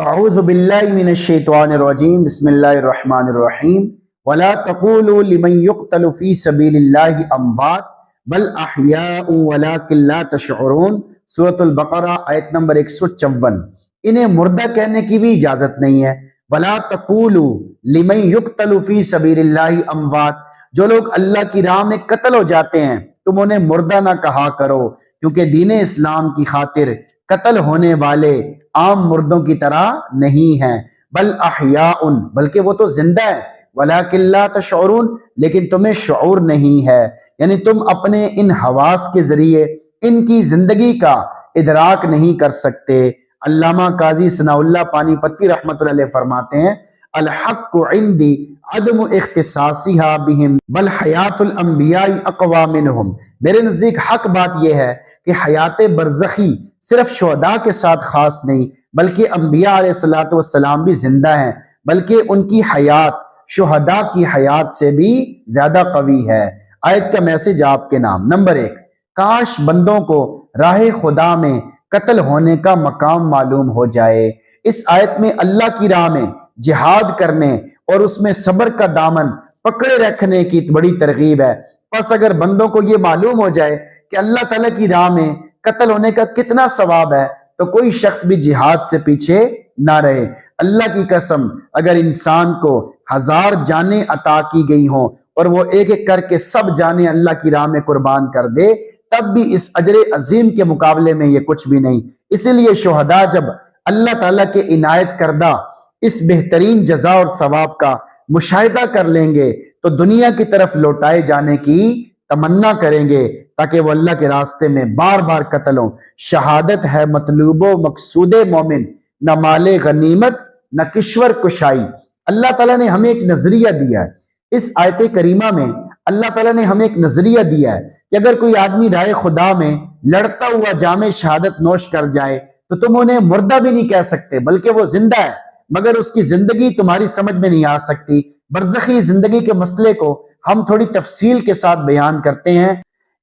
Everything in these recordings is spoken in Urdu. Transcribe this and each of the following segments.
اعوذ باللہ من الشیطان الرجیم بسم اللہ الرحمن الرحیم ولا تقولوا لمن يقتل في سبیل اللہ اموات بل احیاء ولکن لا تشعرون۔ سورۃ البقرہ آیت نمبر 154۔ انہیں مردہ کہنے کی بھی اجازت نہیں ہے۔ ولا تقولوا لمن يقتل في سبیل اللہ اموات، جو لوگ اللہ کی راہ میں قتل ہو جاتے ہیں تم انہیں مردہ نہ کہا کرو، کیونکہ دین اسلام کی خاطر قتل ہونے والے عام مردوں کی طرح نہیں ہیں، بل احیاء، بلکہ وہ تو زندہ ہیں، ولکن لا تشعرون، لیکن تمہیں شعور نہیں ہے، یعنی تم اپنے ان حواس کے ذریعے ان کی زندگی کا ادراک نہیں کر سکتے۔ علامہ قاضی ثناء اللہ پانی پتی رحمۃ اللہ علیہ فرماتے ہیں الحق عندی عدم اختصاصها بهم بل حیات الانبیاء اقوی منہم، میرے نزدیک حق بات یہ ہے کہ حیات برزخی صرف شہداء کے ساتھ خاص نہیں بلکہ انبیاء علیہ الصلوۃ والسلام بھی زندہ ہیں، بلکہ ان کی حیات شہداء کی حیات سے بھی زیادہ قوی ہے۔ آیت کا میسج آپ کے نام۔ نمبر 1، کاش بندوں کو راہ خدا میں قتل ہونے کا مقام معلوم ہو جائے۔ اس آیت میں اللہ کی راہ میں جہاد کرنے اور اس میں صبر کا دامن پکڑے رکھنے کی بڑی ترغیب ہے۔ پس اگر بندوں کو یہ معلوم ہو جائے کہ اللہ تعالیٰ کی راہ میں قتل ہونے کا کتنا ثواب ہے تو کوئی شخص بھی جہاد سے پیچھے نہ رہے۔ اللہ کی قسم، اگر انسان کو 1000 جانیں عطا کی گئی ہوں اور وہ ایک ایک کر کے سب جانیں اللہ کی راہ میں قربان کر دے، تب بھی اس اجر عظیم کے مقابلے میں یہ کچھ بھی نہیں۔ اسی لیے شہداء جب اللہ تعالیٰ کے عنایت کردہ اس بہترین جزا اور ثواب کا مشاہدہ کر لیں گے تو دنیا کی طرف لوٹائے جانے کی تمنا کریں گے تاکہ وہ اللہ کے راستے میں بار بار قتل ہوں۔ شہادت ہے مطلوب و مقصود مومن، نہ مال غنیمت نہ کشور کشائی۔ اللہ تعالیٰ نے ہمیں ایک نظریہ دیا ہے۔ اس آیت کریمہ میں اللہ تعالیٰ نے ہمیں ایک نظریہ دیا ہے کہ اگر کوئی آدمی راہ خدا میں لڑتا ہوا جام شہادت نوش کر جائے تو تم انہیں مردہ بھی نہیں کہہ سکتے بلکہ وہ زندہ ہے، مگر اس کی زندگی تمہاری سمجھ میں نہیں آ سکتی۔ برزخی زندگی کے مسئلے کو ہم تھوڑی تفصیل کے ساتھ بیان کرتے ہیں۔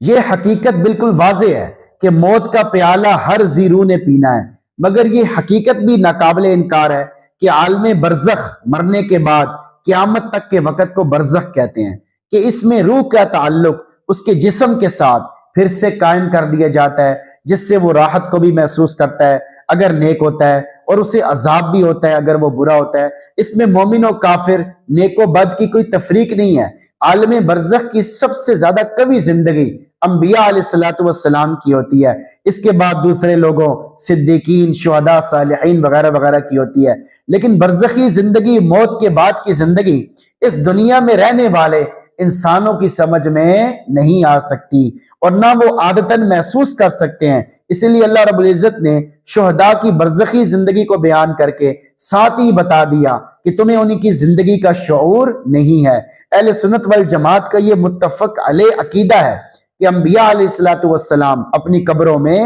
یہ حقیقت بالکل واضح ہے کہ موت کا پیالہ ہر ذی روح نے پینا ہے، مگر یہ حقیقت بھی ناقابل انکار ہے کہ عالم برزخ مرنے کے بعد قیامت تک کے وقت کو برزخ کہتے ہیں، کہ اس میں روح کا تعلق اس کے جسم کے ساتھ پھر سے قائم کر دیا جاتا ہے، جس سے وہ راحت کو بھی محسوس کرتا ہے اگر نیک ہوتا ہے، اور اسے عذاب بھی ہوتا ہے اگر وہ برا ہوتا ہے۔ اس میں مومن و کافر، نیک و بد کی کوئی تفریق نہیں ہے۔ عالم برزخ کی سب سے زیادہ قوی زندگی انبیاء علیہ الصلوۃ والسلام کی ہوتی ہے، اس کے بعد دوسرے لوگوں صدیقین، شہداء، صالحین وغیرہ وغیرہ کی ہوتی ہے۔ لیکن برزخی زندگی، موت کے بعد کی زندگی، اس دنیا میں رہنے والے انسانوں کی سمجھ میں نہیں آ سکتی اور نہ وہ عادتاً محسوس کر سکتے ہیں۔ اسی لیے اللہ رب العزت نے شہداء کی برزخی زندگی کو بیان کر کے ساتھ ہی بتا دیا کہ تمہیں ان کی زندگی کا شعور نہیں ہے۔ اہل سنت والجماعت کا یہ متفق علیہ عقیدہ ہے کہ انبیاء علیہ الصلوۃ والسلام اپنی قبروں میں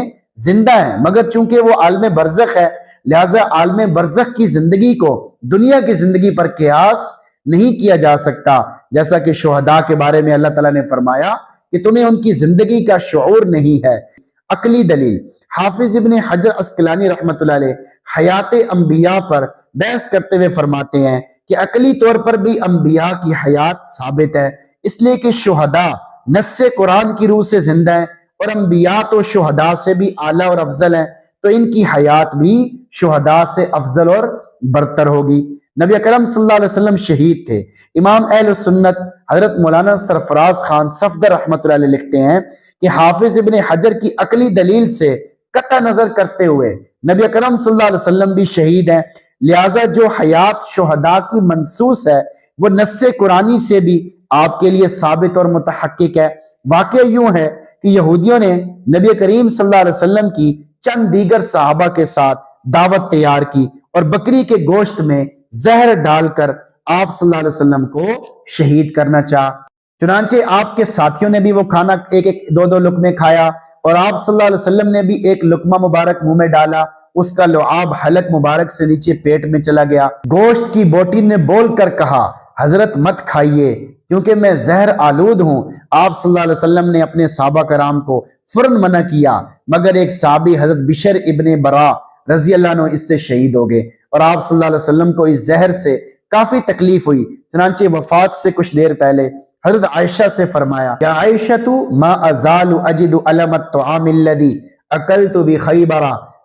زندہ ہیں، مگر چونکہ وہ عالم برزخ ہے لہٰذا عالم برزخ کی زندگی کو دنیا کی زندگی پر قیاس نہیں کیا جا سکتا، جیسا کہ شہداء کے بارے میں اللہ تعالیٰ نے فرمایا کہ تمہیں ان کی زندگی کا شعور نہیں ہے۔ عقلی دلیل، حافظ ابن حجر عسقلانی رحمۃ اللہ علیہ حیات انبیاء پر بحث کرتے ہوئے فرماتے ہیں کہ عقلی طور پر بھی انبیاء کی حیات ثابت ہے، اس لیے کہ شہداء نص قرآن کی روح سے زندہ ہیں اور انبیاء تو شہداء سے بھی اعلیٰ اور افضل ہیں، تو ان کی حیات بھی شہداء سے افضل اور برتر ہوگی۔ نبی اکرم صلی اللہ علیہ وسلم شہید تھے۔ امام اہل سنت حضرت مولانا سرفراز خان صفدر رحمۃ اللہ علیہ لکھتے ہیں کہ حافظ ابن حجر کی عقلی دلیل سے قطع نظر کرتے ہوئے نبی اکرم صلی اللہ علیہ وسلم بھی شہید ہیں، لہٰذا جو حیات شہداء کی منصوص ہے وہ نص قرآنی سے بھی آپ کے لیے ثابت اور متحقق ہے۔ واقعہ یوں ہے کہ یہودیوں نے نبی کریم صلی اللہ علیہ وسلم کی چند دیگر صحابہ کے ساتھ دعوت تیار کی اور بکری کے گوشت میں زہر ڈال کر آپ صلی اللہ علیہ وسلم کو شہید کرنا چاہا۔ چنانچہ آپ کے ساتھیوں نے بھی وہ کھانا ایک ایک دو دو لقمے کھایا اور آپ صلی اللہ علیہ وسلم نے بھی ایک لقمہ مبارک منہ میں ڈالا، اس کا لعاب حلق مبارک سے نیچے پیٹ میں چلا گیا۔ گوشت کی بوٹی نے بول کر کہا حضرت مت کھائیے کیونکہ میں زہر آلود ہوں۔ آپ صلی اللہ علیہ وسلم نے اپنے صحابہ کرام کو فوراً منع کیا، مگر ایک صحابی حضرت بشر ابن برا رضی اللہ عنہ اس سے شہید ہو گئے، اور آپ صلی اللہ علیہ وسلم کو اس زہر سے کافی تکلیف ہوئی، چنانچہ وفات سے کچھ دیر پہلے حضرت عائشہ سے فرمایا، یا عائشہ ما ازال اجد علم الطعام الذي اکلت بخیبر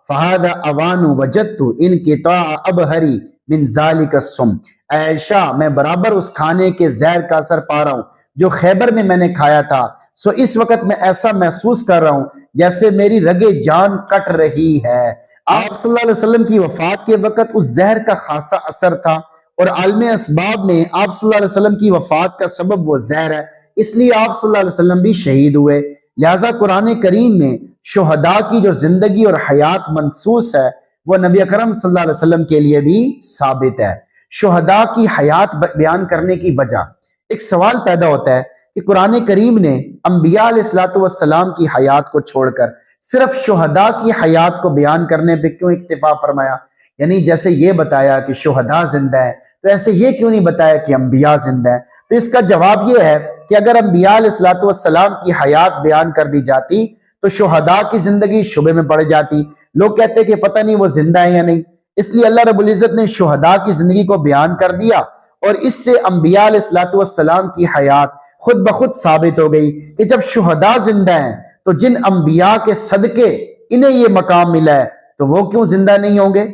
فهذا اوان وجدت انقطاع ابہری من ذالک السم۔ عائشہ میں برابر اس کھانے کے زہر کا اثر پا رہا ہوں جو خیبر میں نے کھایا تھا، سو اس وقت میں ایسا محسوس کر رہا ہوں جیسے میری رگے جان کٹ رہی ہے۔ آپ صلی اللہ علیہ وسلم کی وفات کے وقت اس زہر کا خاصا اثر تھا، اور عالم اسباب میں آپ صلی اللہ علیہ وسلم کی وفات کا سبب وہ زہر ہے، اس لیے آپ صلی اللہ علیہ وسلم بھی شہید ہوئے۔ لہٰذا قرآن کریم میں شہداء کی جو زندگی اور حیات منصوص ہے وہ نبی اکرم صلی اللہ علیہ وسلم کے لیے بھی ثابت ہے۔ شہداء کی حیات بیان کرنے کی وجہ، ایک سوال پیدا ہوتا ہے کہ قرآن کریم نے انبیاء علیہ السلام کی حیات کو چھوڑ کر صرف شہداء کی حیات کو بیان کرنے پہ کیوں اکتفا فرمایا؟ یعنی جیسے یہ بتایا کہ شہداء زندہ ہیں تو ایسے یہ کیوں نہیں بتایا کہ انبیاء زندہ ہیں؟ تو اس کا جواب یہ ہے کہ اگر انبیاء علیہ السلام کی حیات بیان کر دی جاتی تو شہداء کی زندگی شبے میں پڑ جاتی، لوگ کہتے کہ پتہ نہیں وہ زندہ ہیں یا نہیں، اس لیے اللہ رب العزت نے شہداء کی زندگی کو بیان کر دیا، اور اس سے انبیاء علیہ السلام کی حیات خود بخود ثابت ہو گئی کہ جب شہداء زندہ ہیں تو جن انبیاء کے صدقے انہیں یہ مقام ملا ہے تو وہ کیوں زندہ نہیں ہوں گے؟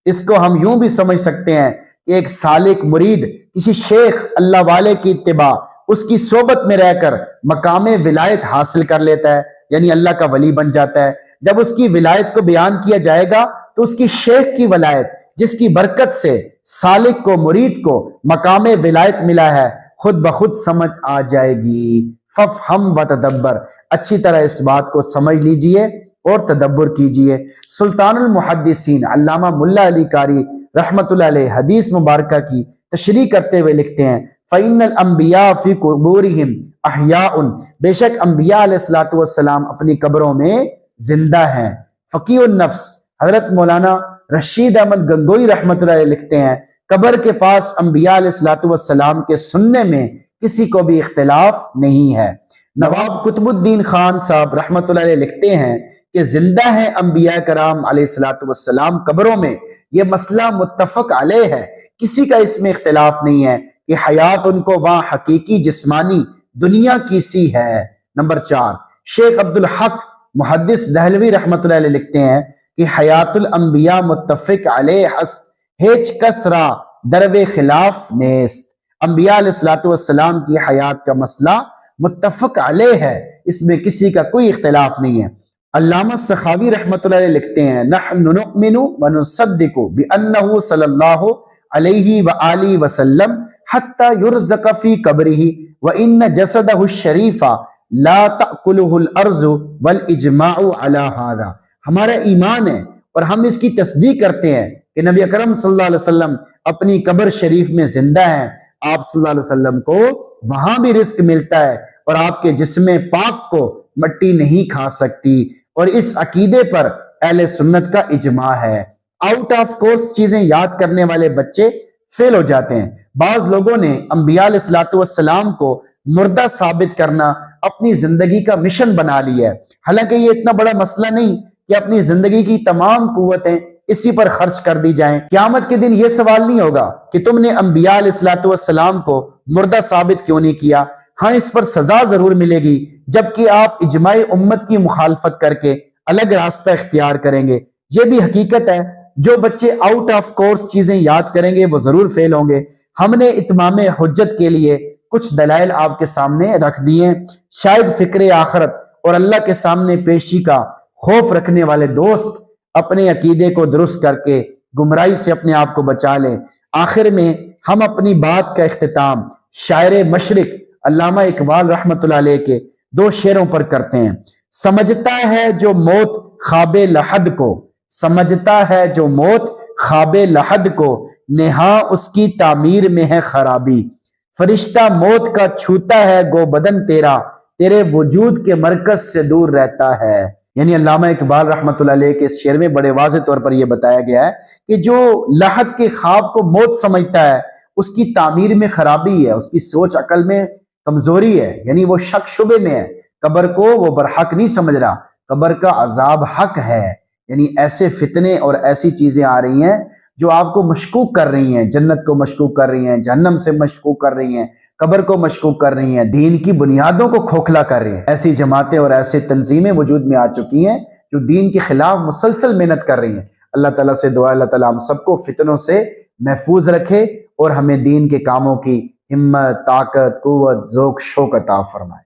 اس کو ہم یوں بھی سمجھ سکتے ہیں کہ ایک سالک مرید کسی شیخ اللہ والے کی اتباع، اس کی صحبت میں رہ کر مقام ولایت حاصل کر لیتا ہے، یعنی اللہ کا ولی بن جاتا ہے۔ جب اس کی ولایت کو بیان کیا جائے گا تو اس کی شیخ کی ولایت، جس کی برکت سے سالک کو، مرید کو مقام ولایت ملا ہے، خود بخود سمجھ آ جائے گی۔ ففہم و تدبر، اچھی طرح اس بات کو سمجھ لیجئے اور تدبر کیجئے۔ سلطان المحدثین علامہ ملا علی قاری رحمت اللہ علیہ حدیث مبارکہ کی تشریح کرتے ہوئے لکھتے ہیں، فَإِنَّ الْأَنْبِيَاءَ فِي قُبُورِهِمْ أَحْيَاءٌ، بے شک انبیاء علیہ السلام اپنی قبروں میں زندہ ہیں۔ فقیہ النفس حضرت مولانا رشید احمد گنگوئی رحمت اللہ علیہ لکھتے ہیں، قبر کے پاس انبیاء علیہ السلام کے سننے میں کسی کو بھی اختلاف نہیں ہے۔ نواب قطب الدین خان صاحب رحمت اللہ علیہ لکھتے ہیں کہ زندہ ہیں انبیاء کرام علیہ السلام قبروں میں، یہ مسئلہ متفق علیہ ہے، کسی کا اس میں اختلاف نہیں ہے کہ حیات ان کو وہاں حقیقی جسمانی دنیا کی سی ہے۔ نمبر 4، شیخ عبدالحق محدث دہلوی رحمت اللہ علیہ لکھتے ہیں کہ حیات الانبیاء متفق علیہ ہیچ کس را درو خلاف نیست، انبیاء علیہ السلام کی حیات کا مسئلہ متفق علیہ ہے، اس میں کسی کا کوئی اختلاف نہیں ہے۔ علامہ سخاوی رحمت اللہ علیہ لکھتے ہیں، نحن نؤمن ونصدق بأنه صلی اللہ علیہ وآلہ وسلم حتی یرزق فی قبرہ وإن جسدہ الشریف لا تأکلہ الارض والاجماع علی ھذا، ہمارا ایمان ہے اور ہم اس کی تصدیق کرتے ہیں کہ نبی اکرم صلی اللہ علیہ وسلم اپنی قبر شریف میں زندہ ہیں، آپ صلی اللہ علیہ وسلم کو وہاں بھی رزق ملتا ہے اور آپ کے جسم پاک کو مٹی نہیں کھا سکتی، اور اس عقیدے پر اہل سنت کا اجماع ہے۔ آؤٹ آف کورس چیزیں یاد کرنے والے بچے فیل ہو جاتے ہیں۔ بعض لوگوں نے انبیاء علیہ السلام کو مردہ ثابت کرنا اپنی زندگی کا مشن بنا لیا ہے، حالانکہ یہ اتنا بڑا مسئلہ نہیں کہ اپنی زندگی کی تمام قوتیں اسی پر خرچ کر دی جائیں۔ قیامت کے دن یہ سوال نہیں ہوگا کہ تم نے انبیاء علیہ السلام کو مردہ ثابت کیوں نہیں کیا، ہاں اس پر سزا ضرور ملے گی، جبکہ آپ اجماع امت کی مخالفت کر کے الگ راستہ اختیار کریں گے۔ یہ بھی حقیقت ہے، جو بچے آؤٹ آف کورس چیزیں یاد کریں گے وہ ضرور فیل ہوں گے۔ ہم نے اتمام حجت کے لیے کچھ دلائل آپ کے سامنے رکھ دیے، شاید فکر آخرت اور اللہ کے سامنے پیشی کا خوف رکھنے والے دوست اپنے عقیدے کو درست کر کے گمراہی سے اپنے آپ کو بچا لیں۔ آخر میں ہم اپنی بات کا اختتام شاعر مشرق علامہ اقبال رحمت اللہ علیہ کے 2 شعروں پر کرتے ہیں۔ سمجھتا ہے جو موت خواب لحد کو، سمجھتا ہے جو موت خواب لحد کو، نہاں اس کی تعمیر میں ہے خرابی، فرشتہ موت کا چھوتا ہے گو بدن تیرا، تیرے وجود کے مرکز سے دور رہتا ہے۔ یعنی علامہ اقبال رحمت اللہ علیہ کے اس شعر میں بڑے واضح طور پر یہ بتایا گیا ہے کہ جو لحد کے خواب کو موت سمجھتا ہے اس کی تعمیر میں خرابی ہے، اس کی سوچ عقل میں کمزوری ہے، یعنی وہ شک شبے میں ہے، قبر کو وہ برحق نہیں سمجھ رہا، قبر کا عذاب حق ہے، یعنی ایسے فتنے اور ایسی چیزیں آ رہی ہیں جو آپ کو مشکوک کر رہی ہیں، جنت کو مشکوک کر رہی ہیں، جہنم سے مشکوک کر رہی ہیں، قبر کو مشکوک کر رہی ہیں، دین کی بنیادوں کو کھوکھلا کر رہی ہیں۔ ایسی جماعتیں اور ایسی تنظیمیں وجود میں آ چکی ہیں جو دین کے خلاف مسلسل محنت کر رہی ہیں۔ اللہ تعالیٰ سے دعا، اللہ تعالیٰ ہم سب کو فتنوں سے محفوظ رکھے اور ہمیں دین کے کاموں کی ہمت، طاقت، قوت، ذوق، شوق عطا فرمائے۔